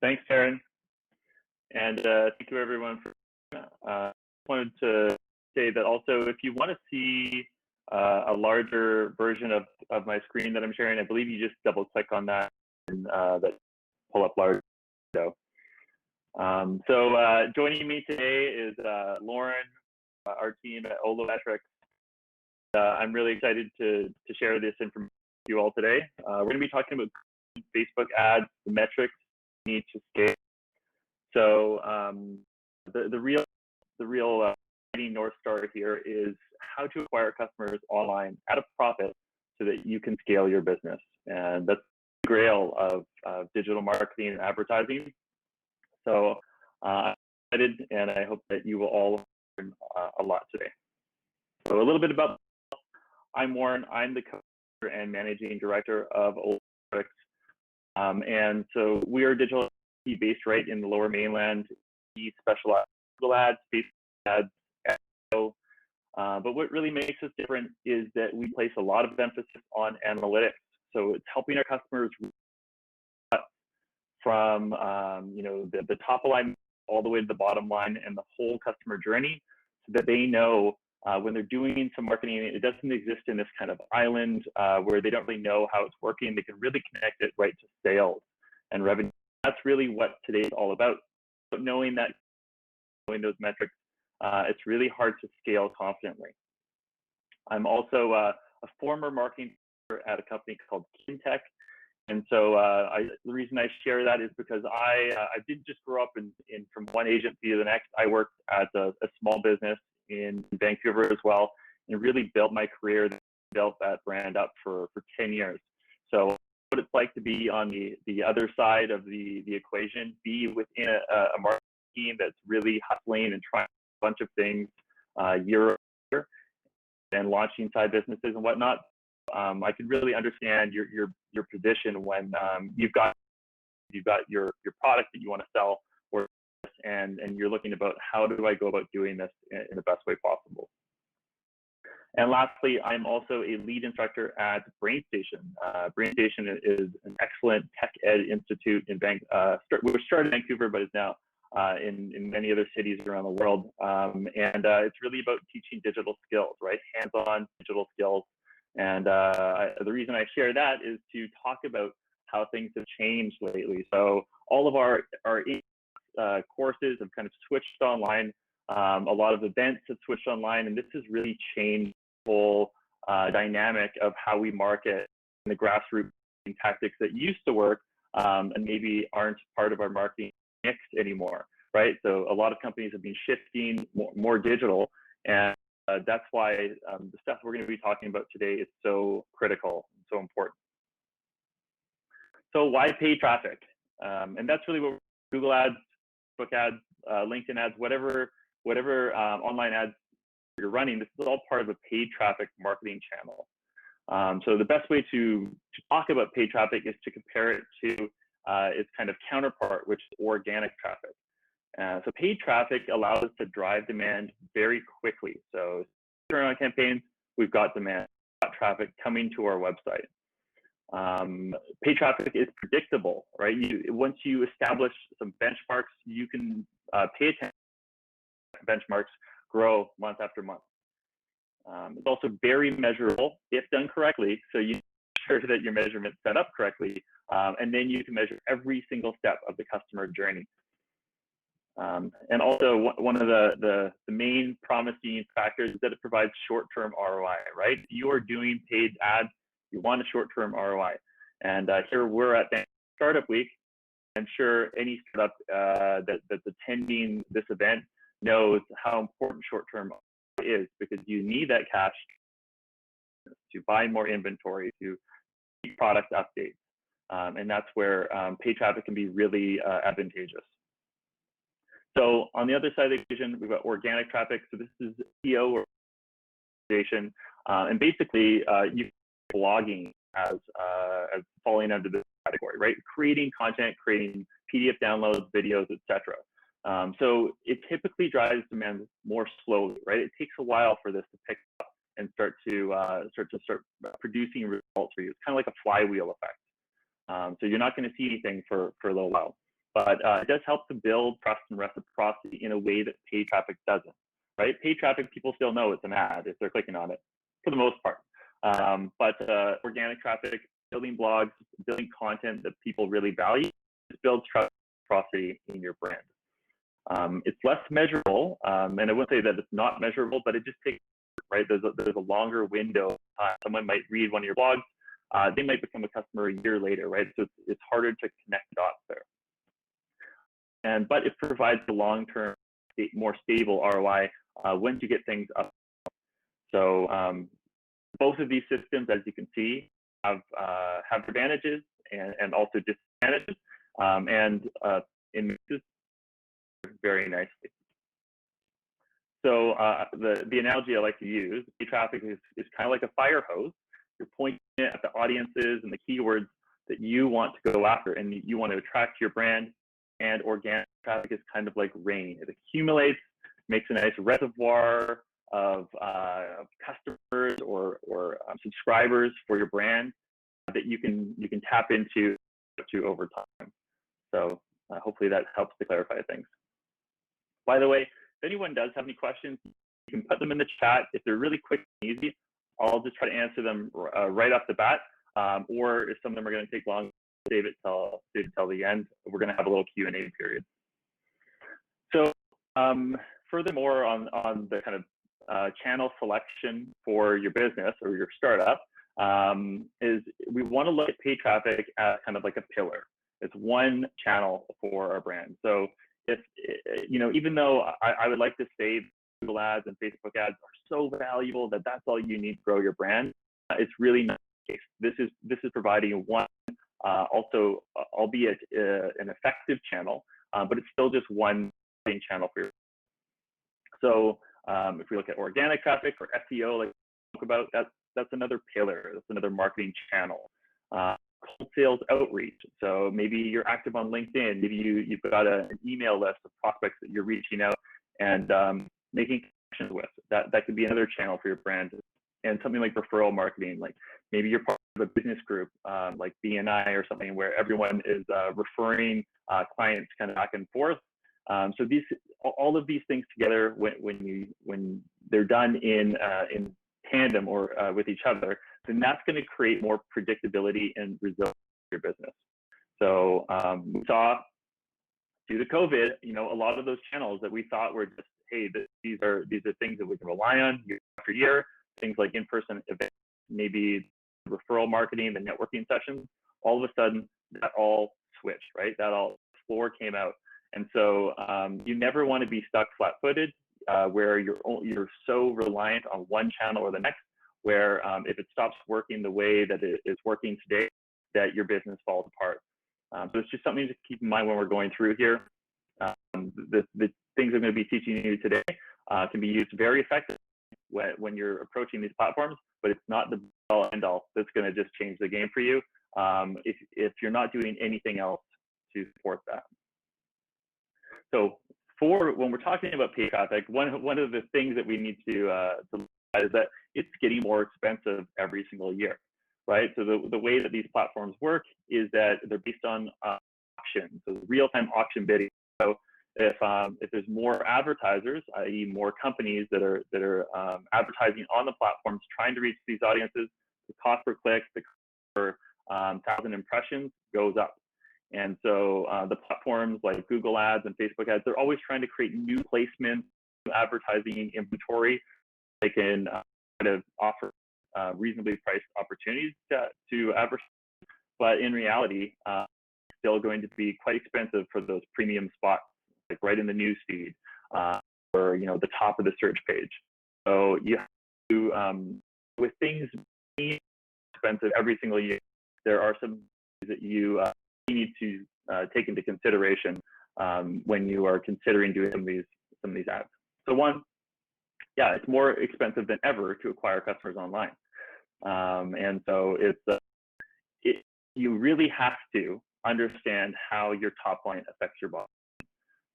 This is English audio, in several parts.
Thanks, Taryn. And thank you, everyone, for I wanted to say that also, if you want to see a larger version of my screen that I'm sharing, I believe you just double click on that and that pull up large. So joining me today is Lauren, our team at Ollo Metrics. I'm really excited to share this information with you all today. We're going to be talking about Facebook ads, the metrics you need to scale. So the real North Star here is how to acquire customers online at a profit so that you can scale your business. And that's the grail of digital marketing and advertising. So I'm excited, and I hope that you will all learn a lot today. So a little bit about myself. I'm Warren. I'm the co-founder and managing director of Ollo Metrics. And so we are digital based right in the Lower Mainland. We specialize in Google ads, Facebook ads, SEO. But what really makes us different is that we place a lot of emphasis on analytics. So it's helping our customers from the top line all the way to the bottom line and the whole customer journey, so that they know when they're doing some marketing, it doesn't exist in this kind of island where they don't really know how it's working. They can really connect it right to sales and revenue. That's really what today's all about. But knowing those metrics, it's really hard to scale confidently. I'm also a former marketing at a company called Kintech. And so the reason I share that is because I didn't just grow up from one agency to the next. I worked at a small business in Vancouver as well, and really built my career, built that brand up for 10 years. So what it's like to be on the other side of the equation, be within a marketing team that's really hustling and trying a bunch of things year over year and launching side businesses and whatnot. I can really understand your position when you've got your product that you want to sell, and you're looking about how do I go about doing this in the best way possible. And lastly, I'm also a lead instructor at BrainStation. BrainStation is an excellent tech ed institute which started in Vancouver, but is now in many other cities around the world. And it's really about teaching digital skills, right? Hands-on digital skills. And the reason I share that is to talk about how things have changed lately. So all of our courses have kind of switched online. A lot of events have switched online, and this has really changed the whole dynamic of how we market and the grassroots tactics that used to work and maybe aren't part of our marketing mix anymore, right? So a lot of companies have been shifting more digital, and that's why the stuff we're going to be talking about today is so critical and so important. So why paid traffic? And that's really what Google ads, Facebook ads, LinkedIn ads, whatever online ads you're running, this is all part of a paid traffic marketing channel. So the best way to talk about paid traffic is to compare it to its kind of counterpart, which is organic traffic. So paid traffic allows us to drive demand very quickly. So turn on campaigns, we've got demand, we've got traffic coming to our website. Paid traffic is predictable, right? Once you establish some benchmarks, you can pay attention to benchmarks grow month after month. It's also very measurable if done correctly. So you make sure that your measurements set up correctly, and then you can measure every single step of the customer journey. And also one of the main promising factors is that it provides short-term ROI, right? You are doing paid ads, you want a short-term ROI. And here we're at Startup Week. I'm sure any startup that's attending this event knows how important short-term is, because you need that cash to buy more inventory, to keep product updates. And that's where paid traffic can be really advantageous. So on the other side of the equation, we've got organic traffic. So this is SEO organization, and basically you blogging as falling under this category, right? Creating content, creating PDF downloads, videos, etc. So it typically drives demand more slowly, right? It takes a while for this to pick up and start producing results for you. It's kind of like a flywheel effect. So you're not going to see anything for a little while. but it does help to build trust and reciprocity in a way that paid traffic doesn't, right? Paid traffic, people still know it's an ad if they're clicking on it, for the most part. But organic traffic, building blogs, building content that people really value, just builds trust and reciprocity in your brand. It's less measurable, and I wouldn't say that it's not measurable, but it just takes, right? There's a longer window. Someone might read one of your blogs, they might become a customer a year later, right? So it's harder to connect dots there. But it provides a long-term, more stable ROI once you get things up. So both of these systems, as you can see, have advantages and also disadvantages, and in mixes very nicely. So the analogy I like to use, paid traffic is kind of like a fire hose. You're pointing it at the audiences and the keywords that you want to go after and you want to attract to your brand. And organic traffic is kind of like rain. It accumulates, makes a nice reservoir of customers or subscribers for your brand that you can tap into over time. So hopefully that helps to clarify things. By the way, if anyone does have any questions, you can put them in the chat. If they're really quick and easy, I'll just try to answer them right off the bat. Or if some of them are going to take long, save it till the end. We're going to have a little Q&A period. So furthermore, on the kind of channel selection for your business or your startup, is we want to look at paid traffic as kind of like a pillar. It's one channel for our brand. So if, even though I would like to say Google ads and Facebook ads are so valuable that that's all you need to grow your brand, it's really not the case. This is providing one, also, albeit an effective channel, but it's still just one main channel for your. So if we look at organic traffic or SEO, like we spoke about, that's another pillar. That's another marketing channel. Cold sales outreach. So maybe you're active on LinkedIn. Maybe you've got an email list of prospects that you're reaching out and making connections with. That could be another channel for your brand. And something like referral marketing, like maybe you're part of a business group like BNI or something where everyone is referring clients kind of back and forth. So all of these things together, when they're done in tandem or with each other, then that's going to create more predictability and resilience for your business. So we saw due to COVID, a lot of those channels that we thought were just, hey, these are things that we can rely on year after year. Things like in-person events, maybe referral marketing, the networking sessions, all of a sudden that all switched, right? That all floor came out. And so you never want to be stuck flat-footed where you're so reliant on one channel or the next, where if it stops working the way that it is working today, that your business falls apart. So it's just something to keep in mind when we're going through here. The things I'm going to be teaching you today can be used very effectively when you're approaching these platforms, but it's not the all end all that's going to just change the game for you if you're not doing anything else to support that. So when we're talking about paid traffic, one of the things that we need to look at is that it's getting more expensive every single year, right? So the way that these platforms work is that they're based on auction, so real-time auction bidding. So if there's more advertisers, i.e. more companies that are advertising on the platforms trying to reach these audiences, the cost per click, the cost per 1,000 impressions goes up. And so the platforms like Google ads and Facebook ads, they're always trying to create new placements, new advertising inventory. They can kind of offer reasonably priced opportunities to advertise, but in reality, it's still going to be quite expensive for those premium spots, like right in the news feed or the top of the search page. So you have to, with things being expensive every single year, there are some things that you need to take into consideration when you are considering doing some of these ads. So one, yeah, it's more expensive than ever to acquire customers online, and so you really have to understand how your top line affects your bottom line,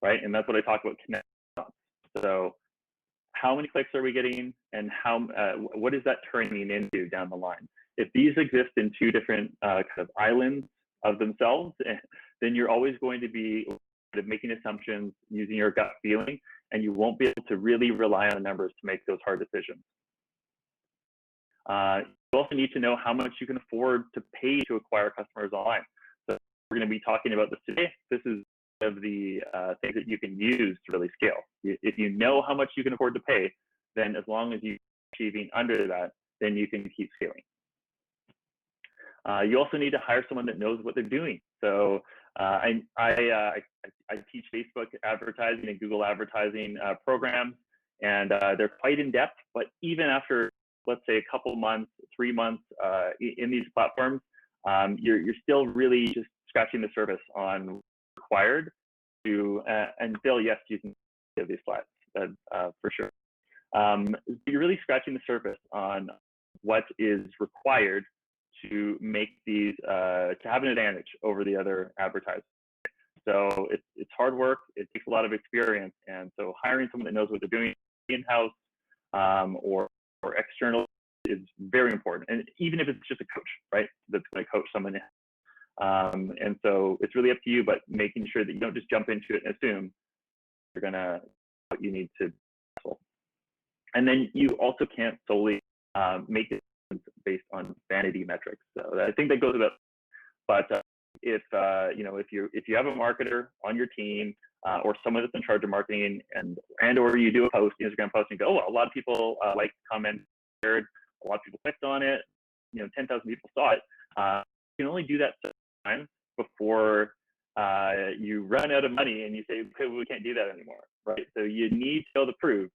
right? And that's what I talk about connecting dots. So how many clicks are we getting, and what is that turning into down the line? If these exist in two different kind of islands of themselves, then you're always going to be making assumptions using your gut feeling, and you won't be able to really rely on the numbers to make those hard decisions. You also need to know how much you can afford to pay to acquire customers online. So we're going to be talking about this today. This is one of the things that you can use to really scale. If you know how much you can afford to pay, then as long as you're achieving under that, then you can keep scaling. You also need to hire someone that knows what they're doing. So I teach Facebook advertising and Google advertising programs, and they're quite in depth. But even after, let's say, a couple months, 3 months in these platforms, you're still really just scratching the surface on what's required to, and Bill, yes, you can give these slides for sure. You're really scratching the surface on what is required to make these, to have an advantage over the other advertisers. So it's hard work, it takes a lot of experience, and so hiring someone that knows what they're doing in-house or external is very important. And even if it's just a coach, right, that's going to coach someone in. And so it's really up to you, but making sure that you don't just jump into it and assume you're going to what you need to. And then you also can't solely make decisions based on vanity metrics. So I think that goes without. But if you have a marketer on your team or someone that's in charge of marketing, and or you do a post, Instagram post, and go, oh, a lot of people liked, comment, shared, a lot of people clicked on it, 10,000 people saw it. You can only do that sometimes before you run out of money and you say, okay, we can't do that anymore, right? So you need to be able to prove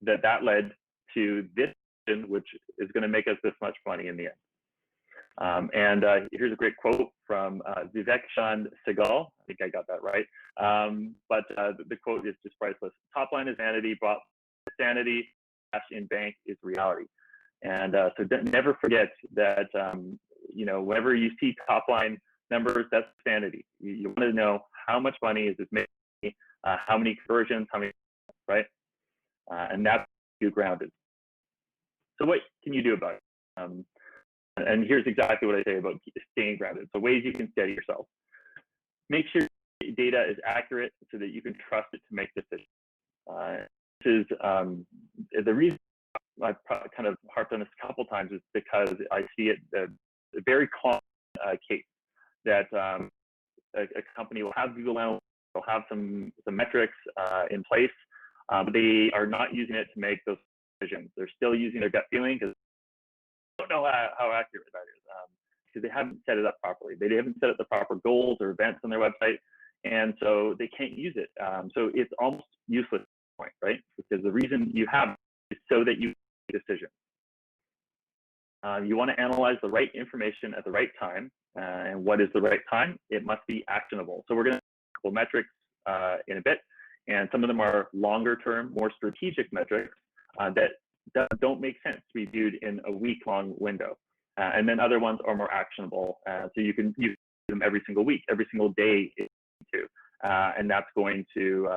that that led to this, which is going to make us this much money in the end. And here's a great quote from Vivek-Chand Segal. I think I got that right. But the quote is just priceless. Top line is vanity, brought sanity, cash in bank is reality. And so never forget that, whenever you see top line numbers, that's sanity. You want to know how much money is this making, how many conversions, how many, right? And that's you grounded. So what can you do about it? And here's exactly what I say about staying grounded. So ways you can steady yourself. Make sure data is accurate so that you can trust it to make decisions. This is the reason I've kind of harped on this a couple times is because I see it a very common case that a company will have Google Analytics, they'll have some metrics in place, but they are not using it to make those decisions. They're still using their gut feeling because they don't know how accurate that is because they haven't set it up properly. They haven't set up the proper goals or events on their website, and so they can't use it. So it's almost useless at this point, right? Because the reason you have it is so that you make a decision. You want to analyze the right information at the right time. And what is the right time? It must be actionable. So we're going to have a couple metrics in a bit, and some of them are longer term, more strategic metrics that don't make sense to be viewed in a week-long window. And then other ones are more actionable. So you can use them every single week, every single day, and that's going to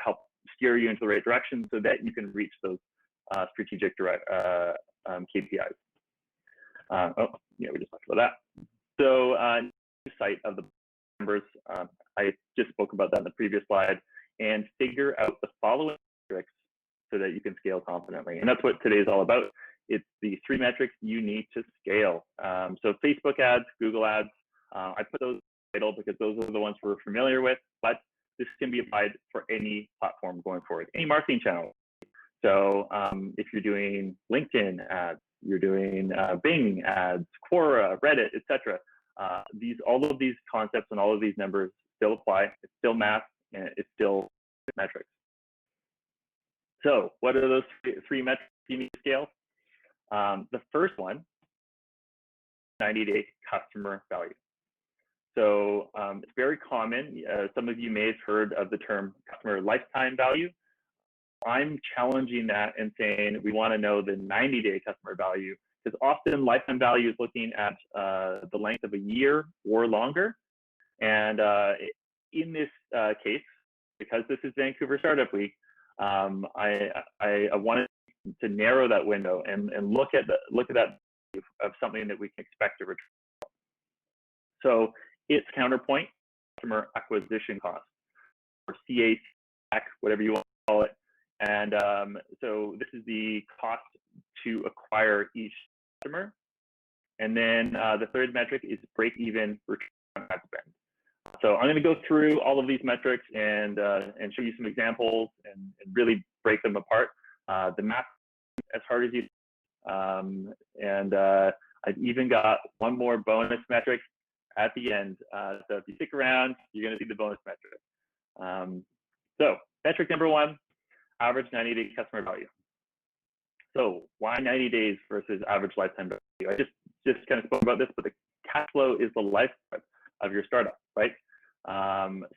help steer you into the right direction so that you can reach those strategic KPIs. We just talked about that. So site of the numbers, I just spoke about that in the previous slide, and figure out the following metrics so that you can scale confidently. And that's what today is all about. It's the 3 metrics you need to scale. So Facebook ads, Google ads, I put those in the title because those are the ones we're familiar with, but this can be applied for any platform going forward, any marketing channel. So if you're doing LinkedIn ads, you're doing Bing ads, Quora, Reddit, etc. All of these concepts and all of these numbers still apply. It's still math, and it's still metrics. So what are those 3 metrics you need to scale? The first one, 90-day customer value. So it's very common. Some of you may have heard of the term customer lifetime value. I'm challenging that and saying we want to know the 90-day customer value, because often lifetime value is looking at the length of a year or longer. And in this case, because this is Vancouver Startup Week, I wanted to narrow that window and look at that of something that we can expect to return. So its counterpoint customer acquisition cost, or CAC, whatever you want to call it. And so this is the cost to acquire each customer. And then the third metric is break-even return on ad spend. So I'm going to go through all of these metrics and show you some examples and really break them apart. The math as hard as you I've even got one more bonus metric at the end. So if you stick around, you're going to see the bonus metric. So metric number one, average 90-day customer value. So why 90 days versus average lifetime value? I just kind of spoke about this, but the cash flow is the lifeblood of your startup, right?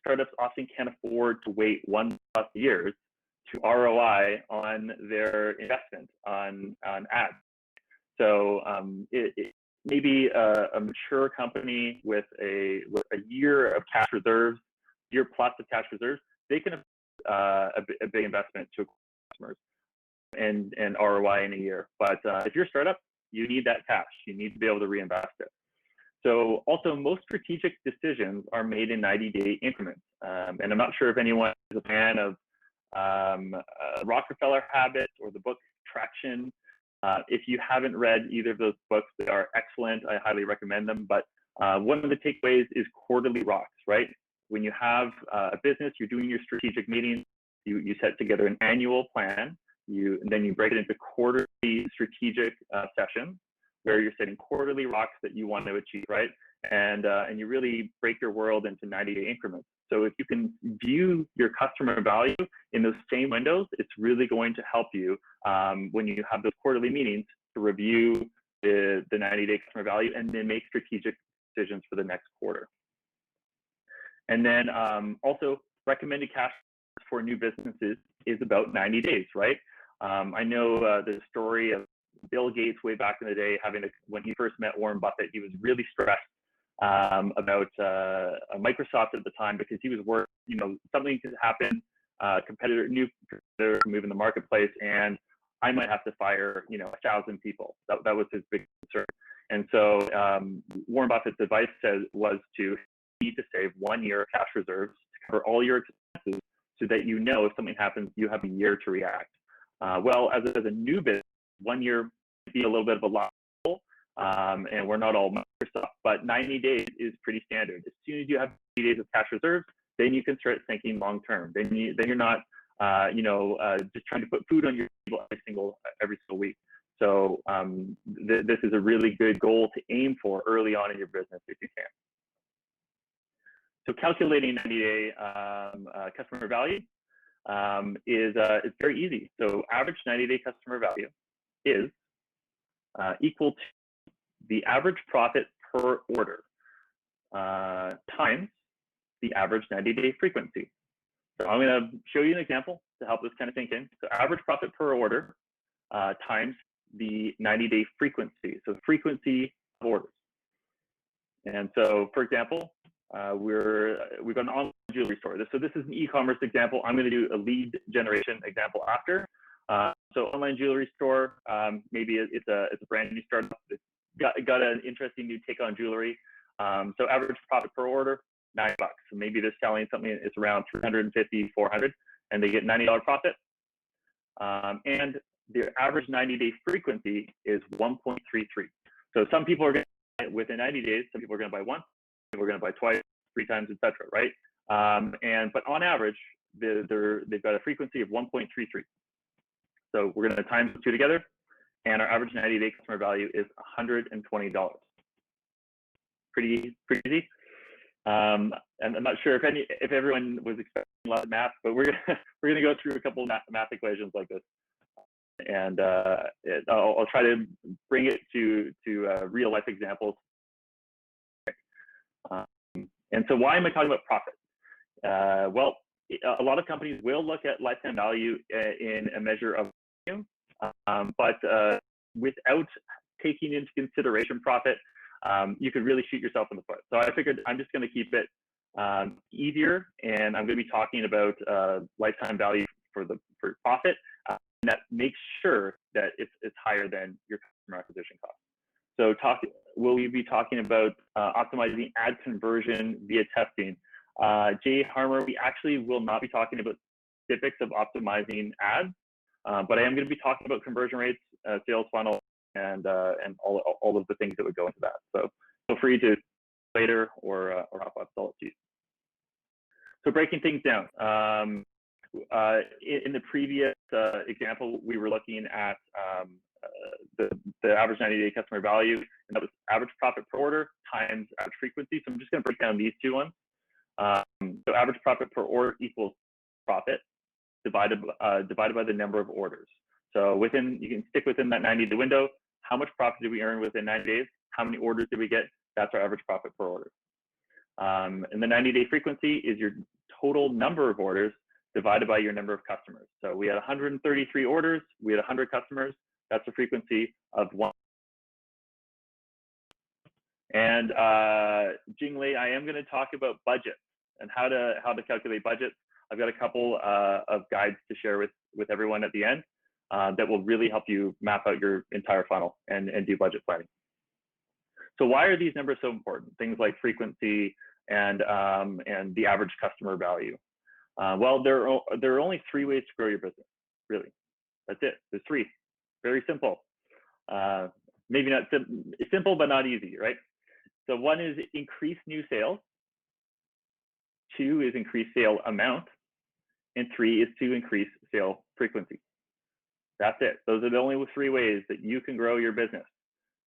Startups often can't afford to wait 1+ years to ROI on their investment on ads. So maybe a mature company with a year of cash reserves, year plus of cash reserves, they can afford a big investment to customers and ROI in a year. But if you're a startup, you need that cash. You need to be able to reinvest it. So also, most strategic decisions are made in 90-day increments. And I'm not sure if anyone is a fan of Rockefeller Habits or the book Traction. If you haven't read either of those books, they are excellent. I highly recommend them. But one of the takeaways is quarterly rocks, right? When you have a business, you're doing your strategic meetings, you set together an annual plan, and then you break it into quarterly strategic sessions where you're setting quarterly rocks that you want to achieve, right? And you really break your world into 90-day increments. So if you can view your customer value in those same windows, it's really going to help you when you have those quarterly meetings to review the 90-day customer value and then make strategic decisions for the next quarter. And then also recommended cash for new businesses is about 90 days, right? I know the story of Bill Gates way back in the day, when he first met Warren Buffett, he was really stressed about Microsoft at the time because he was worried, something could happen, new competitor move in the marketplace, and I might have to fire, 1,000 people. That was his big concern. And so Warren Buffett's advice was to need to save 1 year of cash reserves to cover all your expenses so that if something happens, you have a year to react. Well, as a new business, 1 year might be a little bit of a lot, and we're not all Microsoft, but 90 days is pretty standard. As soon as you have 90 days of cash reserves, then you can start thinking long term. Then you're not, just trying to put food on your table every single week. So this is a really good goal to aim for early on in your business if you can. So calculating 90-day customer value is very easy. So average 90-day customer value is equal to the average profit per order times the average 90-day frequency. So I'm going to show you an example to help this kind of think in. So average profit per order times the 90-day frequency. So frequency of orders. And so, for example, we've got an online jewelry store. So this is an e-commerce example. I'm going to do a lead generation example after. So online jewelry store, maybe it's a brand new startup. It's got an interesting new take on jewelry. So average profit per order, $9. So maybe they're selling something that's around $350, $400, and they get $90 profit. And their average 90-day frequency is 1.33. So some people are going to buy it within 90 days. Some people are going to buy once. Some people are going to buy twice, 3 times, etc. Right? But on average, they've got a frequency of 1.33. So we're going to times the two together, and our average 90-day customer value is $120. Pretty easy. And I'm not sure if everyone was expecting a lot of math, but we're gonna go through a couple of math equations like this, and I'll try to bring it to real life examples. And so why am I talking about profit? Well, a lot of companies will look at lifetime value in a measure of revenue, but without taking into consideration profit, you could really shoot yourself in the foot. So I figured I'm just going to keep it easier, and I'm going to be talking about lifetime value for profit, and that makes sure that it's higher than your customer acquisition cost. So will we be talking about optimizing ad conversion via testing? Jay Harmer, we actually will not be talking about specifics of optimizing ads, but I am going to be talking about conversion rates, sales funnel, and all of the things that would go into that. So feel free to later or hop up. I'll let you. So breaking things down. In the previous example, we were looking at the average 90-day customer value, and that was average profit per order times average frequency. So I'm just going to break down these two ones. So average profit per order equals profit divided by the number of orders. So you can stick within that 90-day window. How much profit did we earn within 90 days? How many orders did we get? That's our average profit per order. And the 90-day frequency is your total number of orders divided by your number of customers. So we had 133 orders, we had 100 customers. That's a frequency of 1. And Jinglei, I am going to talk about budgets and how to calculate budgets. I've got a couple of guides to share with everyone at the end that will really help you map out your entire funnel and do budget planning. So why are these numbers so important? Things like frequency and the average customer value. Well, there are only 3 ways to grow your business, really. That's it. There's 3. Very simple. Maybe not simple, but not easy, right? So 1 is increase new sales. 2 is increase sale amount. And 3 is to increase sale frequency. That's it. Those are the only 3 ways that you can grow your business,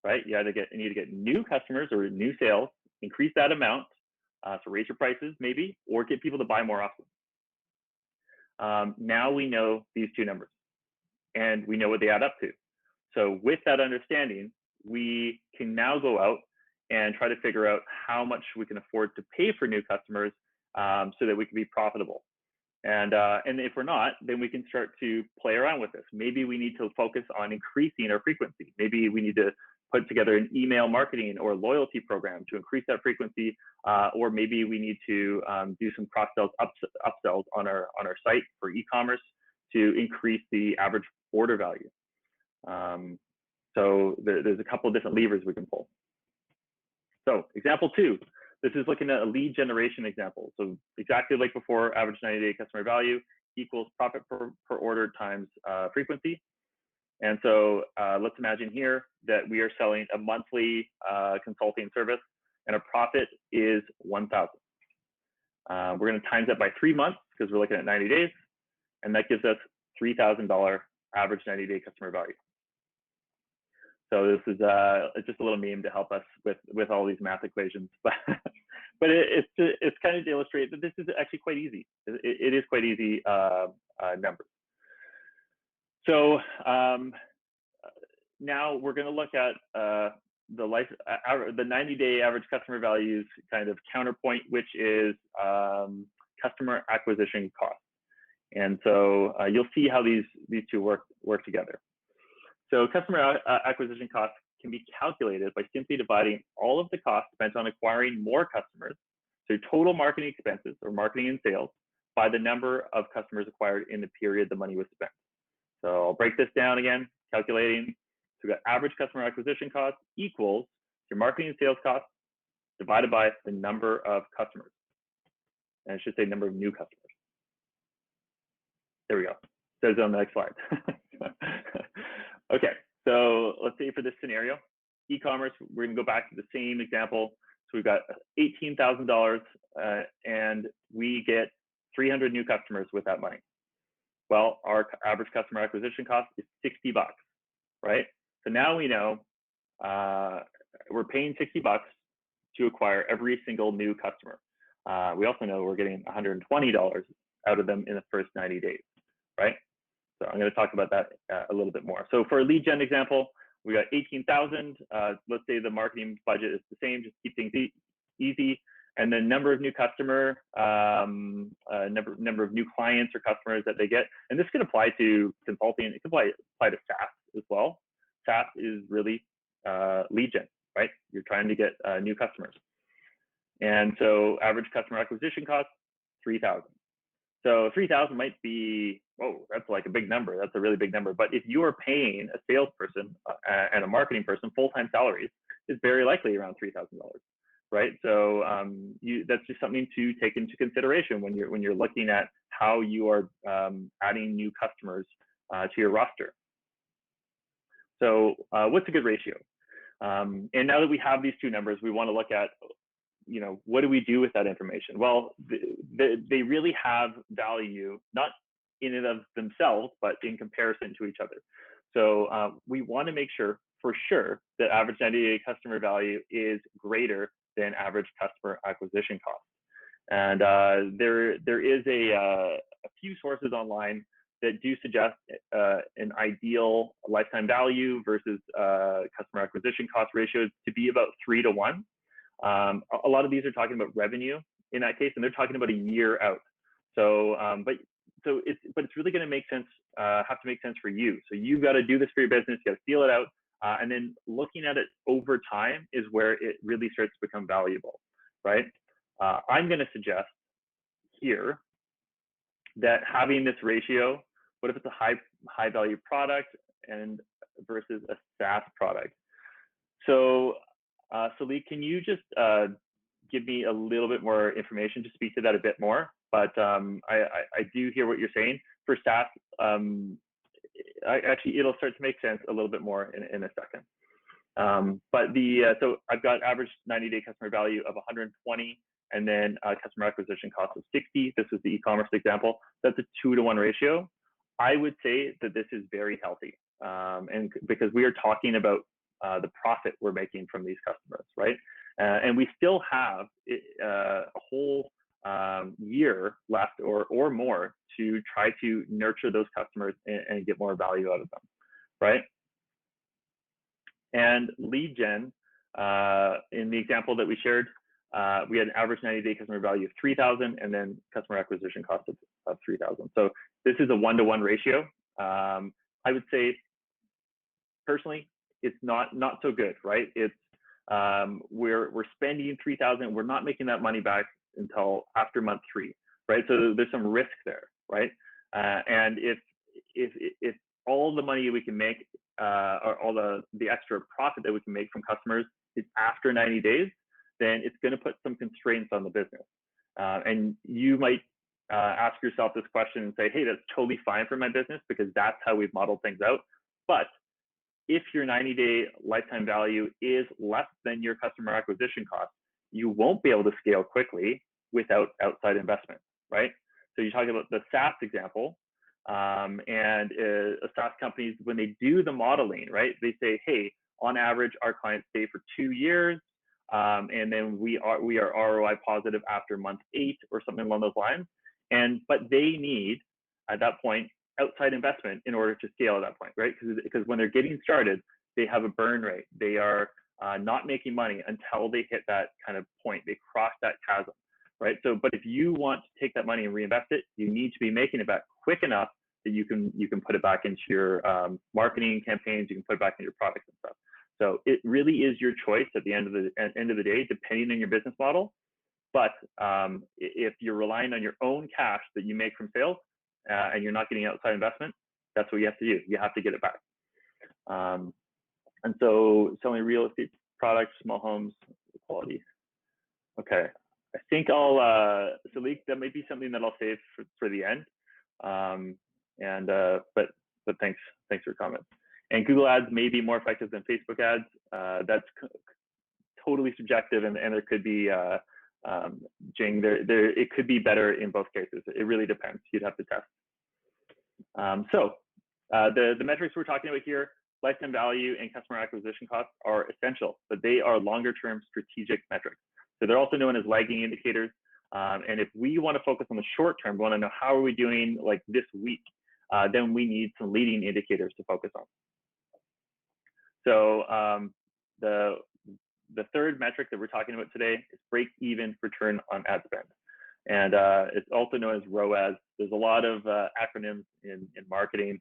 right? You need to get new customers or new sales, increase that amount, so raise your prices maybe, or get people to buy more often. Now we know these 2 numbers and we know what they add up to. So with that understanding, we can now go out and try to figure out how much we can afford to pay for new customers so that we can be profitable. And if we're not, then we can start to play around with this. Maybe we need to focus on increasing our frequency. Maybe we need to put together an email marketing or loyalty program to increase that frequency, or maybe we need to do some cross-sells, upsells on our site for e-commerce to increase the average order value. So there's a couple of different levers we can pull. So example 2, this is looking at a lead generation example. So exactly like before, average 90-day customer value equals profit per order times frequency. And so let's imagine here that we are selling a monthly consulting service and our profit is 1,000. We're going to times that by 3 months because we're looking at 90 days. And that gives us $3,000 average 90-day customer value. So this is just a little meme to help us with all these math equations, but it's kind of to illustrate that this is actually quite easy. It is quite easy numbers. So now we're going to look at the 90-day average customer values kind of counterpoint, which is customer acquisition cost. And so you'll see how these 2 work together. So customer acquisition costs can be calculated by simply dividing all of the costs spent on acquiring more customers, so total marketing expenses or marketing and sales, by the number of customers acquired in the period the money was spent. So I'll break this down again, calculating. So we've got average customer acquisition cost equals your marketing and sales costs divided by the number of customers. And I should say number of new customers. There we go. It says on the next slide. Okay, so let's say for this scenario, e-commerce, we're going to go back to the same example. So we've got $18,000 and we get 300 new customers with that money. Well, our average customer acquisition cost is $60, right? So now we know we're paying $60 to acquire every single new customer. We also know we're getting $120 out of them in the first 90 days, right? So I'm going to talk about that a little bit more. So for a lead gen example, we got 18,000. Let's say the marketing budget is the same, just keep things easy. And then number of new customer, number of new clients or customers that they get. And this can apply to consulting. It can apply to SaaS as well. SaaS is really lead gen, right? You're trying to get new customers. And so average customer acquisition cost, 3,000. So 3,000 might be, whoa, that's like a big number. That's a really big number. But if you are paying a salesperson and a marketing person full-time salaries, it's very likely around $3,000. right? So that's just something to take into consideration when you're looking at how you are adding new customers to your roster. So what's a good ratio? And now that we have these two numbers, we want to look at, what do we do with that information? Well, they really have value, not in and of themselves, but in comparison to each other. So we want to make sure for sure that average 90-day customer value is greater than average customer acquisition cost. And there is a few sources online that do suggest an ideal lifetime value versus customer acquisition cost ratios to be about 3 to 1. A lot of these are talking about revenue in that case, and they're talking about a year out. So, but it's really going to make sense, have to make sense for you. So you've got to do this for your business. You got to feel it out, and then looking at it over time is where it really starts to become valuable, right? I'm going to suggest here that having this ratio, what if it's a high value product and versus a SaaS product? So Salik, can you just give me a little bit more information to speak to that a bit more? But I do hear what you're saying. For SaaS, actually, it'll start to make sense a little bit more in a second. But so I've got average 90-day customer value of 120, and then customer acquisition cost of 60. This is the e-commerce example. That's a 2 to 1 ratio. I would say that this is very healthy, and because we are talking about the profit we're making from these customers, right? And we still have a whole year left or more to try to nurture those customers and get more value out of them, right? And lead gen, in the example that we shared, we had an average 90-day customer value of 3,000 and then customer acquisition cost of 3,000. So this is a 1 to 1 ratio. I would say personally, it's not so good, right? It's we're spending 3,000, we're not making that money back until after month 3, right? So there's some risk there, right? And if all the money we can make, or all the extra profit that we can make from customers is after 90 days, then it's going to put some constraints on the business. And you might ask yourself this question and say, hey, that's totally fine for my business because that's how we've modeled things out. But if your 90-day lifetime value is less than your customer acquisition cost, you won't be able to scale quickly without outside investment, right? So you're talking about the SaaS example, and SaaS companies, when they do the modeling, right, they say, hey, on average, our clients stay for 2 years, and then we are ROI positive after month 8 or something along those lines. But they need, at that point, outside investment in order to scale at that point, right? Because when they're getting started, they have a burn rate. They are not making money until they hit that kind of point. They cross that chasm, right? So, but if you want to take that money and reinvest it, you need to be making it back quick enough that you can put it back into your marketing campaigns. You can put it back into your products and stuff. So it really is your choice at the end of the day, depending on your business model. But if you're relying on your own cash that you make from sales, and you're not getting outside investment, that's what you have to do. You have to get it back. And so selling real estate products, small homes, quality. Okay, I think I'll, Salik, that might be something that I'll save for the end. But thanks for your comment. And Google ads may be more effective than Facebook ads. That's totally subjective, and there could be, Jing, it could be better in both cases. It really depends. You'd have to test. So the metrics we're talking about here, lifetime value and customer acquisition costs, are essential, but they are longer-term strategic metrics. So they're also known as lagging indicators. And if we want to focus on the short term, we want to know how are we doing like this week, then we need some leading indicators to focus on. So the third metric that we're talking about today is break-even return on ad spend. And it's also known as ROAS. There's a lot of acronyms in marketing.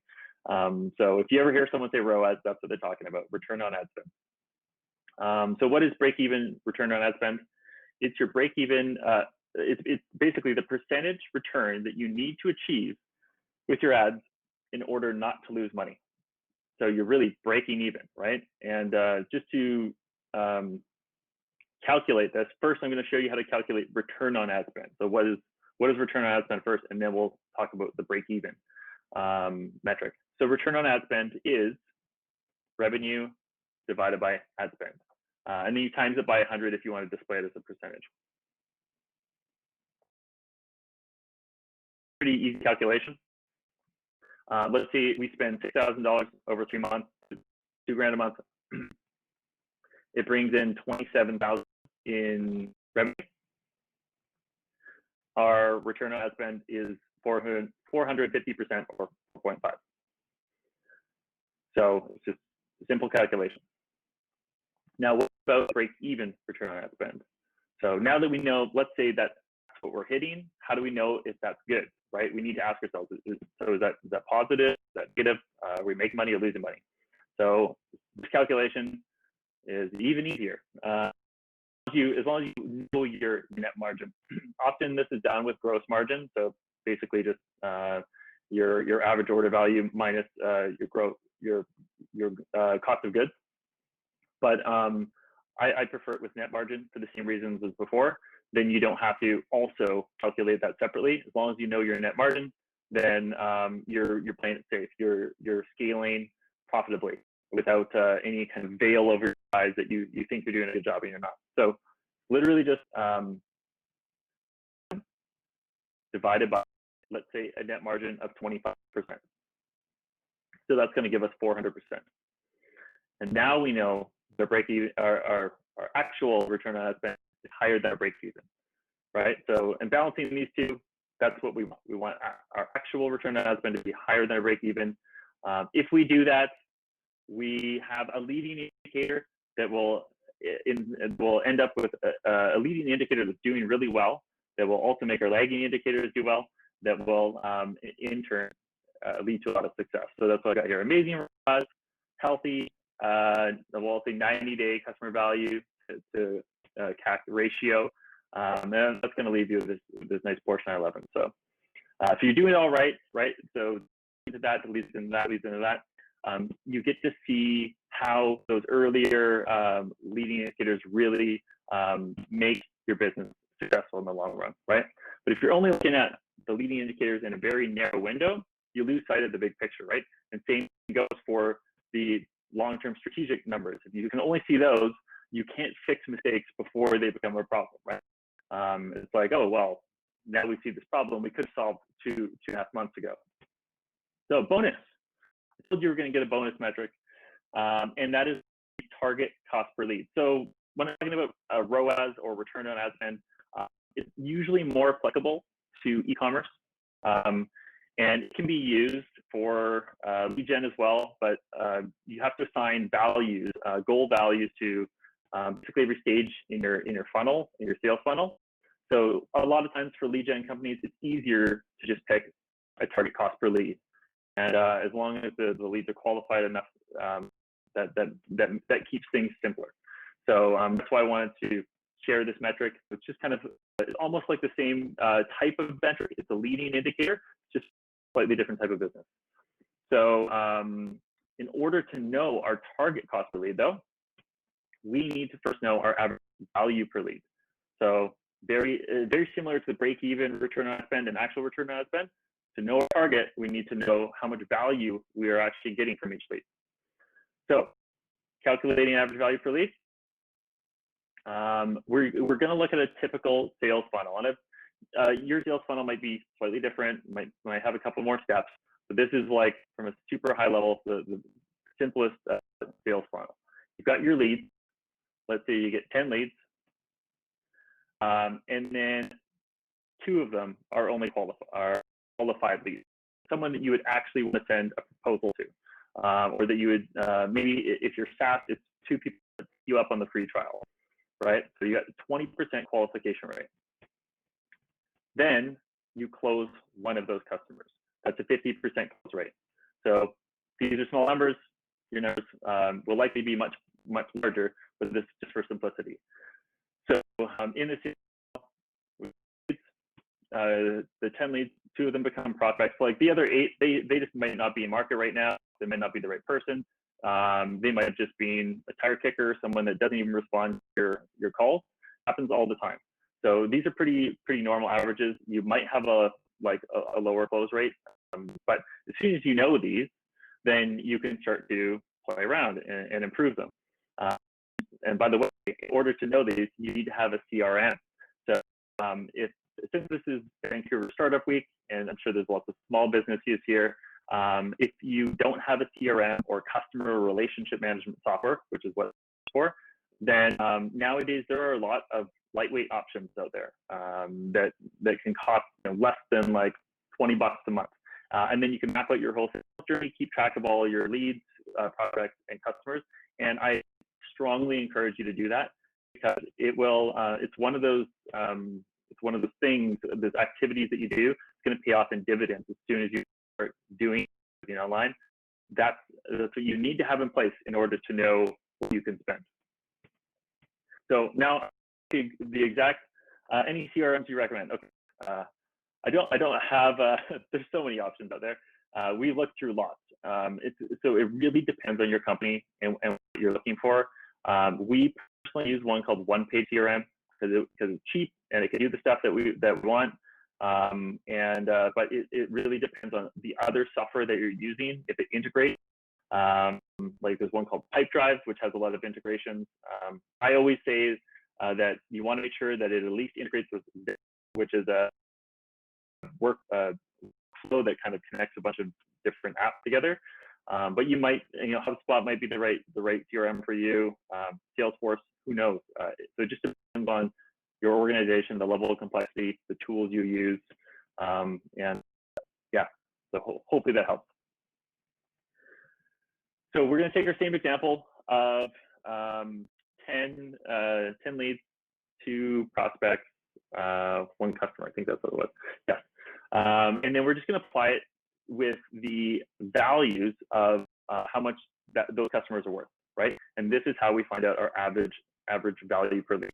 So if you ever hear someone say ROAS, that's what they're talking about, return on ad spend. So what is break-even return on ad spend? It's your break-even, it's basically the percentage return that you need to achieve with your ads in order not to lose money. So you're really breaking even, right? And just to calculate this, first I'm going to show you how to calculate return on ad spend. So what is return on ad spend first, and then we'll talk about the break-even metric. So return on ad spend is revenue divided by ad spend. And then you times it by 100 if you want to display it as a percentage. Pretty easy calculation. Let's say we spend $6,000 over 3 months, $2,000 a month. It brings in $27,000 in revenue. Our return on ad spend is 450% or 4.5. So it's just a simple calculation. Now, what about break-even return on ad spend? So now that we know, let's say that's what we're hitting, how do we know if that's good, right? We need to ask ourselves, is that positive? Is that negative? Are we making money or losing money? So this calculation is even easier. As long as you know your net margin. Often this is done with gross margin. So basically just your average order value minus your cost of goods. But I prefer it with net margin for the same reasons as before. Then you don't have to also calculate that separately. As long as you know your net margin, then you're playing it safe. You're scaling profitably without any kind of veil over your eyes that you think you're doing a good job and you're not. So literally just divided by, let's say, a net margin of 25%. So that's going to give us 400%. And now we know the break-even, our actual return on ad spend is higher than our break-even, right? So, and balancing these two, that's what we want. We want our actual return on ad spend to be higher than our break-even. If we do that, we have a leading indicator that will end up with a leading indicator that's doing really well, that will also make our lagging indicators do well, that will in turn lead to a lot of success. So that's what I got here. Amazing ROAS, healthy, we'll say 90-day customer value to CAC ratio. And that's going to leave you with this nice portion at 11. So if you're doing it all right, so into that, leads into that, leads into that. You get to see how those earlier leading indicators really make your business successful in the long run, right? But if you're only looking at the leading indicators in a very narrow window, you lose sight of the big picture, right? And same goes for the long-term strategic numbers. If you can only see those, you can't fix mistakes before they become a problem, right? It's like, oh, well, now we see this problem we could have solved two and a half months ago. So bonus. I told you we're going to get a bonus metric, and that is target cost per lead. So when I'm talking about ROAS or return on ad spend, it's usually more applicable to e-commerce, and it can be used for lead gen as well. But you have to assign values, goal values to basically every stage in your funnel, in your sales funnel. So a lot of times for lead gen companies, it's easier to just pick a target cost per lead. And as long as the leads are qualified enough, that keeps things simpler. So that's why I wanted to share this metric, which is kind of almost like the same type of metric. It's a leading indicator, just slightly different type of business. So in order to know our target cost per lead, though, we need to first know our average value per lead. So very similar to the break-even return on ad spend and actual return on ad spend. To know our target, we need to know how much value we are actually getting from each lead. So calculating average value per lead, we're going to look at a typical sales funnel. And your sales funnel might be slightly different, might have a couple more steps, but this is like from a super high level, the simplest sales funnel. You've got your leads. Let's say you get 10 leads, and then 2 of them are only qualified leads, someone that you would actually want to send a proposal to, or that you would maybe if you're SaaS, it's 2 people that you up on the free trial, right? So you got 20% qualification rate. Then you close one of those customers. That's a 50% close rate. So these are small numbers. Your numbers will likely be much larger, but this is just for simplicity. So in this, the 10 leads, 2 of them become prospects. Like the other 8, they just might not be in market right now. They might not be the right person. They might have just been a tire kicker, someone that doesn't even respond to your call. happens all the time. So these are pretty normal averages. You might have a lower close rate, but as soon as you know these, then you can start to play around and improve them. And by the way, in order to know these, you need to have a CRM. So since this is Vancouver Startup Week, and I'm sure there's lots of small businesses here, if you don't have a CRM or customer relationship management software, which is what it's for, then nowadays there are a lot of lightweight options out there that can cost less than like $20 a month. And then you can map out your whole sales journey, keep track of all your leads, prospects, and customers. And I strongly encourage you to do that, because it will. It's one of those things, those activities that you do. It's going to pay off in dividends as soon as you start doing it online. That's what you need to have in place in order to know what you can spend. So now, the exact any CRMs you recommend? Okay, I don't have. There's so many options out there. We looked through lots. So it really depends on your company and what you're looking for. We personally use one called One Page CRM because it's cheap and it can do the stuff that we want. But it really depends on the other software that you're using, if it integrates. Like there's one called Pipedrive, which has a lot of integrations. I always say that you want to make sure that it at least integrates with this, which is a workflow that kind of connects a bunch of different apps together. But you might, HubSpot might be the right CRM for you. Salesforce, who knows? So it just depends on your organization, the level of complexity, the tools you use, and yeah. So hopefully that helps. So we're going to take our same example of 10 leads, 2 prospects, 1 customer. I think that's what it was. Yes. And then we're just going to apply it with the values of how much those customers are worth, right? And this is how we find out our average value per lead.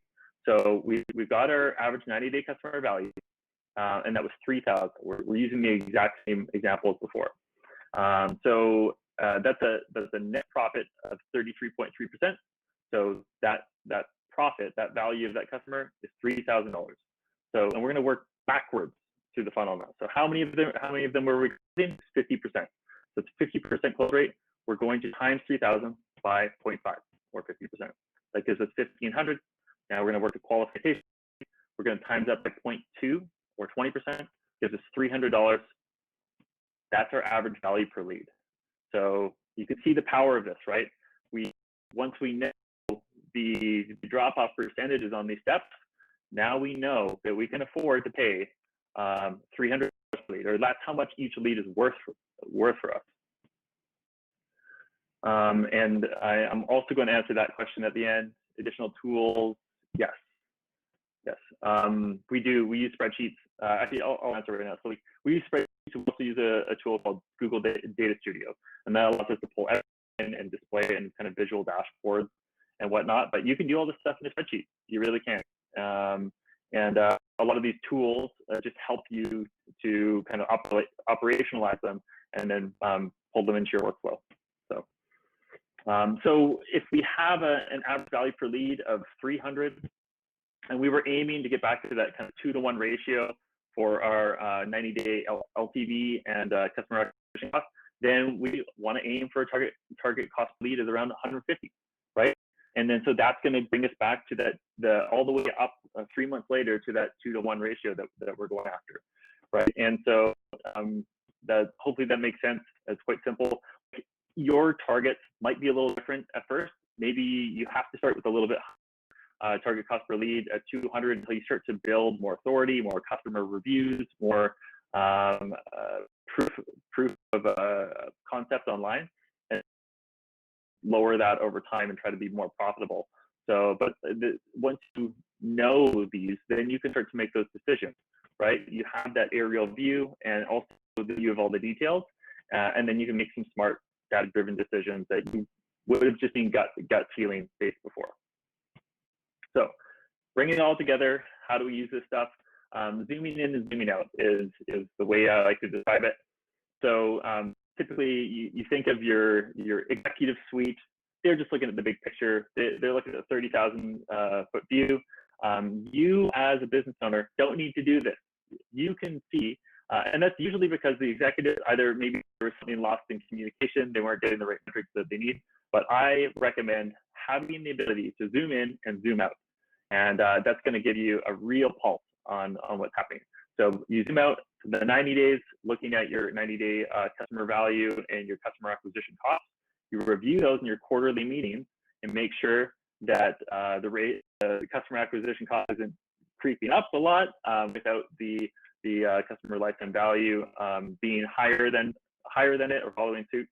So we've got our average 90-day customer value, and that was 3,000. We're using the exact same example as before. So that's a net profit of 33.3%. So that profit, that value of that customer is $3,000. So, and we're going to work backwards through the funnel now. So how many of them were we closing? 50%. So it's 50% close rate. We're going to times 3,000 by 0.5 or 50%. That gives us 1,500. Now we're going to work the qualification. We're going to times that by 0.2 or 20%. Gives us $300. That's our average value per lead. So you can see the power of this, right? Once we know the drop-off percentages on these steps, now we know that we can afford to pay $300 per lead, or that's how much each lead is worth for us. And I'm also going to answer that question at the end. Additional tools, yes. We use spreadsheets. Actually, I'll answer right now. So we use spreadsheets. We also use a tool called Google Data Studio, and that allows us to pull everything and display it in kind of visual dashboards and whatnot. But you can do all this stuff in a spreadsheet. You really can. And a lot of these tools just help you to kind of operationalize them and then pull them into your workflow. So if we have an average value per lead of 300, and we were aiming to get back to that kind of 2-to-1 ratio for our 90-day LTV and customer acquisition cost, then we want to aim for a target cost per lead is around 150, right? And then so that's going to bring us back to that all the way up 3 months later to that 2-to-1 ratio that we're going after, right? And so hopefully that makes sense. It's quite simple. Your targets might be a little different at first. Maybe you have to start with a little bit target cost per lead at 200 until you start to build more authority, more customer reviews, more proof of a concept online, and lower that over time and try to be more profitable. So, but once you know these, then you can start to make those decisions, right? You have that aerial view and also the view of all the details, and then you can make some smart data-driven decisions that you would have just been gut feeling based before. So bringing it all together, how do we use this stuff? Zooming in and zooming out is the way I like to describe it. So typically you think of your executive suite. They're just looking at the big picture. They're looking at a 30,000 foot view. You as a business owner don't need to do this. You can see, and that's usually because the executive either maybe there was something lost in communication, they weren't getting the right metrics that they need. But I recommend having the ability to zoom in and zoom out. And that's going to give you a real pulse on what's happening. So you zoom out to the 90 days, looking at your 90-day customer value and your customer acquisition costs. You review those in your quarterly meetings and make sure that the customer acquisition cost isn't creeping up a lot without the customer lifetime value being higher than it or following suit.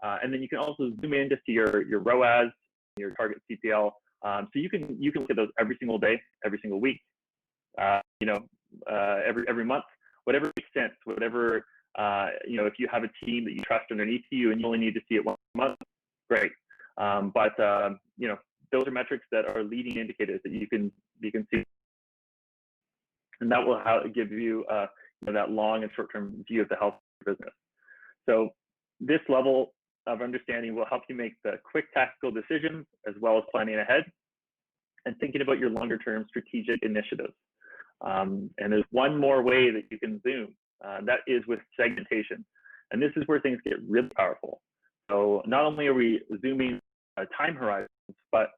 And then you can also zoom in to see your ROAS, your target CPL. So you can look at those every single day, every single week, every month, whatever makes sense, whatever, if you have a team that you trust underneath you and you only need to see it once a month, great. But those are metrics that are leading indicators that you can see, and that will give you that long and short-term view of the health of your business. So this level of understanding will help you make the quick tactical decisions as well as planning ahead and thinking about your longer-term strategic initiatives. And there's one more way that you can zoom, that is with segmentation. And this is where things get really powerful. So not only are we zooming time horizons, but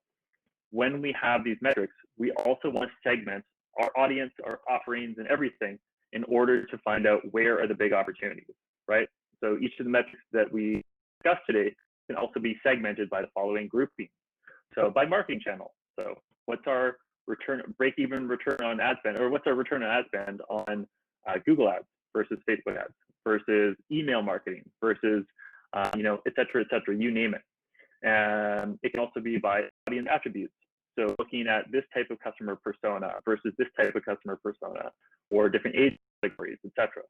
when we have these metrics, we also want to segment our audience, our offerings, and everything in order to find out where are the big opportunities, right? So each of the metrics that we discussed today can also be segmented by the following grouping. So by marketing channel. So what's our break-even return on ad spend, or what's our return on ad spend on Google ads versus Facebook ads versus email marketing versus, et cetera, you name it. And it can also be by audience attributes. So looking at this type of customer persona versus this type of customer persona, or different age categories, et cetera.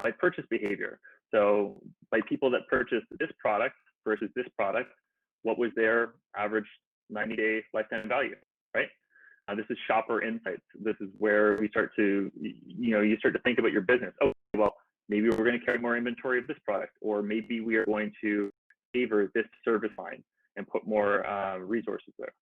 By purchase behavior. So by people that purchased this product versus this product, what was their average 90-day lifetime value, right? This is shopper insights. This is where we start to, you start to think about your business. Oh, well, maybe we're going to carry more inventory of this product, or maybe we are going to favor this service line and put more resources there.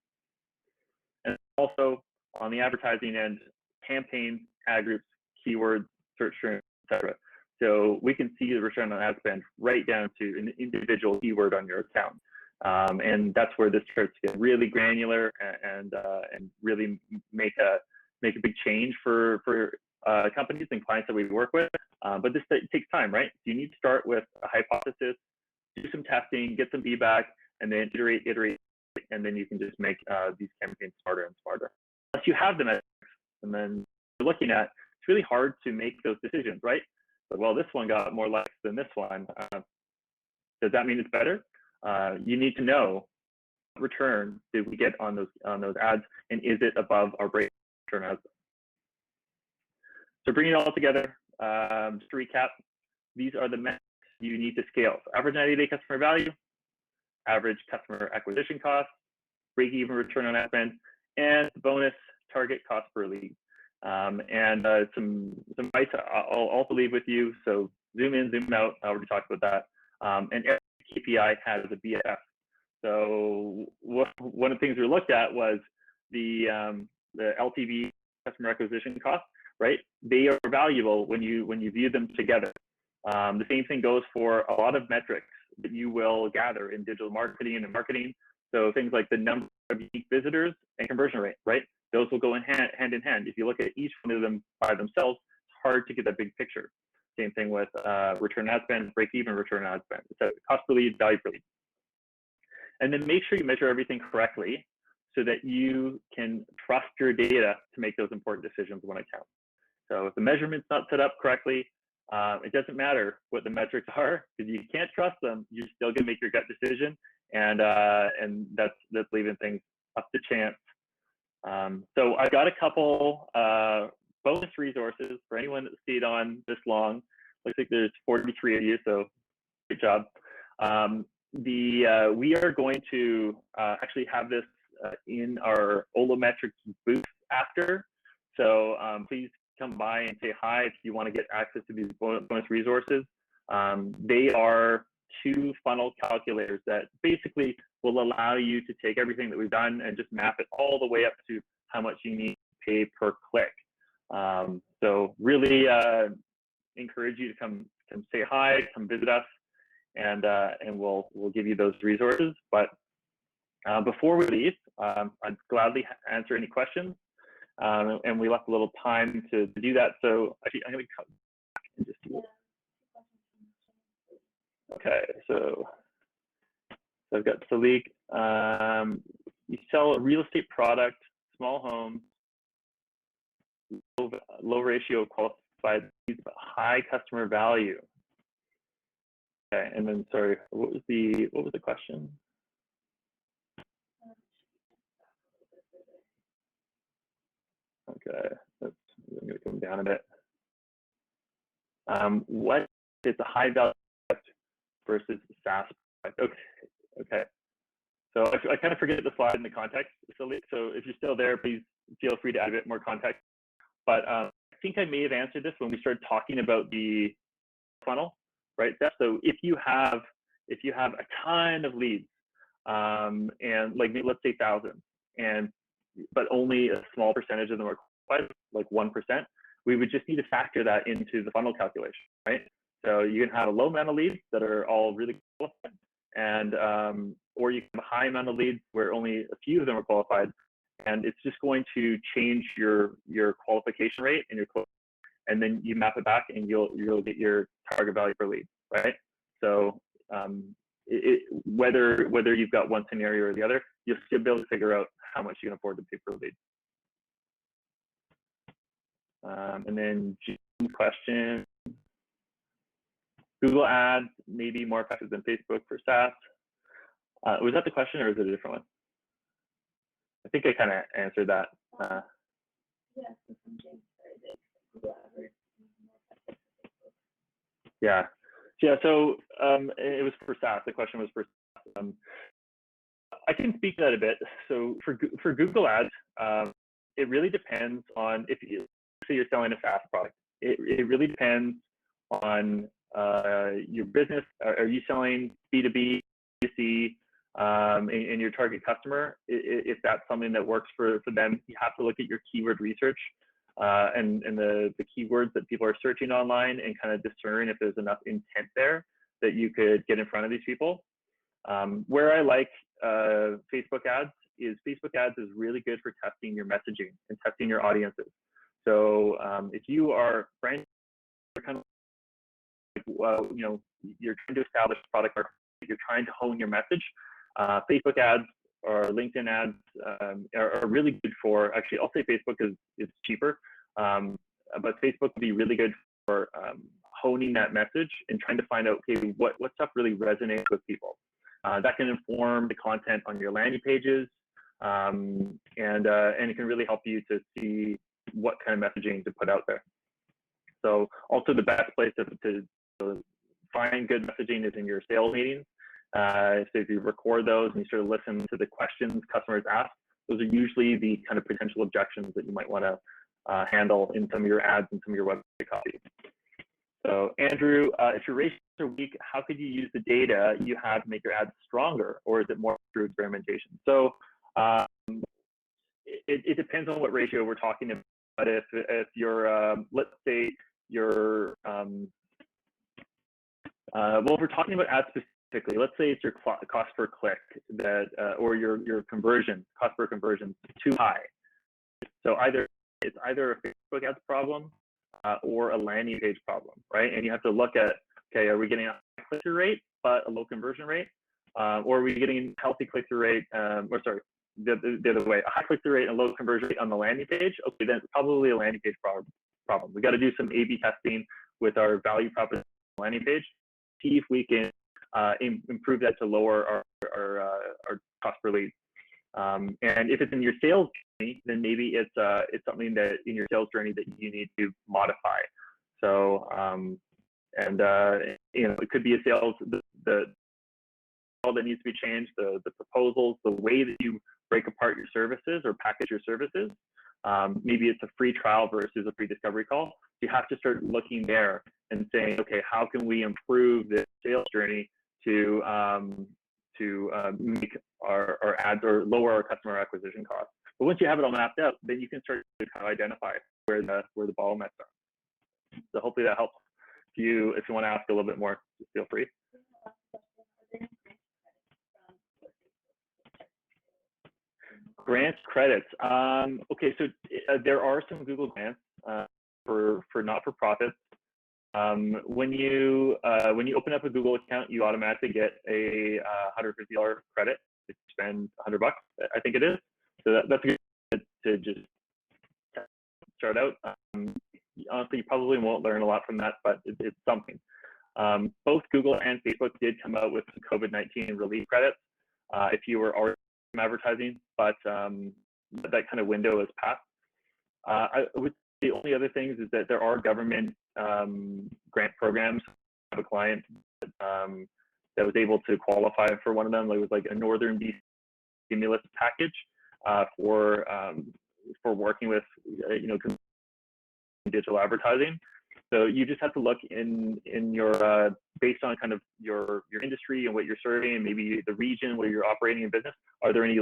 And also on the advertising end, campaigns, ad groups, keywords, search terms, etc. So we can see the return on ad spend right down to an individual keyword on your account. And that's where this starts to get really granular and really make a big change for companies and clients that we work with. But this takes time, right? So you need to start with a hypothesis, do some testing, get some feedback, and then iterate, and then you can just make these campaigns smarter and smarter. Once you have the metrics, and then you're looking at, it's really hard to make those decisions, right? But, well, this one got more likes than this one. Does that mean it's better? You need to know what return did we get on those ads, and is it above our break return ads? So bringing it all together, just to recap, these are the metrics you need to scale. So average 90-day customer value, average customer acquisition cost, break-even return on ad spend, and the bonus target cost per lead. And some advice I'll also leave with you. So zoom in, zoom out. I already talked about that. And every KPI has a BFF. So one of the things we looked at was the LTV, customer acquisition cost, right? They are valuable when you view them together. The same thing goes for a lot of metrics that you will gather in digital marketing and marketing. So things like the number of unique visitors and conversion rate, right? Those will go hand in hand. If you look at each one of them by themselves, it's hard to get that big picture. Same thing with return on ad spend, break even return on ad spend. So cost per lead, value per lead. And then make sure you measure everything correctly so that you can trust your data to make those important decisions when it counts. So if the measurement's not set up correctly, it doesn't matter what the metrics are, because you can't trust them. You're still gonna make your gut decision, and that's leaving things up to chance. So I've got a couple bonus resources for anyone that stayed on this long. Looks like there's 43 of you, so great job. We are going to actually have this in our Ollo Metrics booth after. So please come by and say hi if you want to get access to these bonus resources. They are 2 funnel calculators that basically will allow you to take everything that we've done and just map it all the way up to how much you need to pay per click. So really encourage you to come say hi, come visit us, and we'll give you those resources. But before we leave, I'd gladly answer any questions, and we left a little time to do that. So actually, I'm going to come back and just do it. Okay, so I've got Salik. You sell a real estate product, small home, low ratio of qualified leads, but high customer value. Okay, and then sorry, what was the question? Okay, I'm going to come down a bit. What is a high value product versus SaaS product? Okay. So I kind of forget the slide in the context, so if you're still there, please feel free to add a bit more context. But I think I may have answered this when we started talking about the funnel, right? So if you have a ton of leads, and like let's say 1,000, but only a small percentage of them are qualified, like 1%, we would just need to factor that into the funnel calculation, right? So you can have a low amount of leads that are all really qualified, and or you can have a high amount of leads where only a few of them are qualified, and it's just going to change your qualification rate and and then you map it back, and you'll get your target value per lead, right? So whether you've got one scenario or the other, you'll still be able to figure out how much you can afford to pay per lead. And then Jim's question: Google Ads may be more effective than Facebook for SaaS. Was that the question, or is it a different one? I think I kind of answered that. Yeah. So it was for SaaS. The question was for SaaS. I can speak to that a bit. So for Google Ads, it really depends on if you're selling a SaaS product. It really depends on your business. Are you selling B2B, B2C, and your target customer? If that's something that works for them, you have to look at your keyword research and the keywords that people are searching online, and kind of discern if there's enough intent there that you could get in front of these people. Where I like Facebook ads is really good for testing your messaging and testing your audiences. So if you are kind of you're trying to establish product market, you're trying to hone your message, Facebook ads or LinkedIn ads are really good for, actually I'll say Facebook is cheaper, but Facebook would be really good for honing that message and trying to find out, okay, what stuff really resonates with people. That can inform the content on your landing pages, and it can really help you to see what kind of messaging to put out there. So also the best place to find good messaging is in your sales meetings. So if you record those and you sort of listen to the questions customers ask, those are usually the kind of potential objections that you might want to handle in some of your ads and some of your website copy. So Andrew, if your ratios are weak, how could you use the data you have to make your ads stronger, or is it more through experimentation? So it depends on what ratio we're talking about. But if you're, let's say you're, well, if we're talking about ads specifically, let's say it's your cost per click or your conversion, cost per conversion too high. So it's either a Facebook ads problem or a landing page problem, right? And you have to look at, okay, are we getting a high click-through rate but a low conversion rate, or are we getting a healthy click-through rate? Or sorry, the other way, a high click-through rate and a low conversion rate on the landing page. Okay, then it's probably a landing page problem. We got to do some A/B testing with our value proposition landing page, see if we can improve that to lower our cost per lead. And if it's in your sales journey, then maybe it's something that in your sales journey that you need to modify. So it could be a sales that needs to be changed, the proposals, the way that you break apart your services or package your services. Maybe it's a free trial versus a free discovery call. You have to start looking there and saying, okay, how can we improve this sales journey to make our ads or lower our customer acquisition costs? But once you have it all mapped out, then you can start to kind of identify where the bottlenecks are. So hopefully that helps. If you want to ask a little bit more, just feel free. Grant credits. Okay, so there are some Google grants for not-for-profits. When you open up a Google account, you automatically get a $150 credit if you spend $100 bucks, I think it is. So that's good to just start out. Honestly, you probably won't learn a lot from that, but it's something. Both Google and Facebook did come out with COVID-19 relief credits if you were already advertising, but that kind of window has passed. The only other things is that there are government grant programs. I have a client that was able to qualify for one of them. It was like a Northern BC stimulus package for working with digital advertising. So you just have to look in your based on kind of your industry and what you're serving, and maybe the region where you're operating in business. Are there any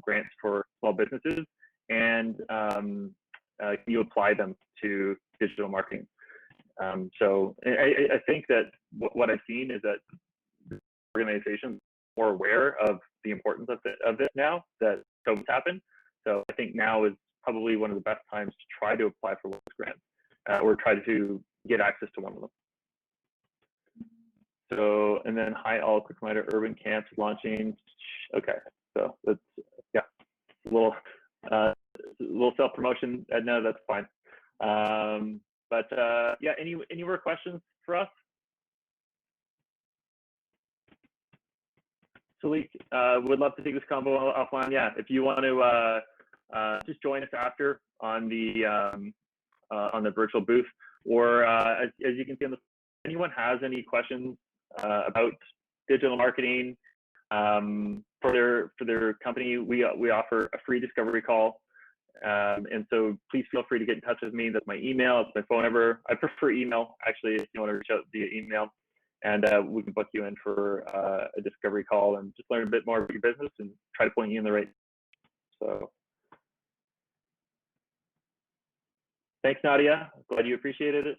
grants for small businesses, and can you apply them to digital marketing? So I think that what I've seen is that organizations are more aware of the importance of it now that COVID's happened. So I think now is probably one of the best times to try to apply for those grants or try to get access to one of them. So, and then hi all, quick reminder, urban camps launching. Okay, so that's, yeah, a little self-promotion, Edna, that's fine. But yeah, any more questions for us? So we would love to take this combo offline. Yeah, if you want to just join us after on the virtual booth, or as you can see on the, anyone has any questions about digital marketing for their company, we offer a free discovery call. And so please feel free to get in touch with me. That's my email, it's my phone number. I prefer email, actually, if you want to reach out via email. And we can book you in for a discovery call and just learn a bit more about your business and try to point you in the right. So thanks, Nadia. Glad you appreciated it.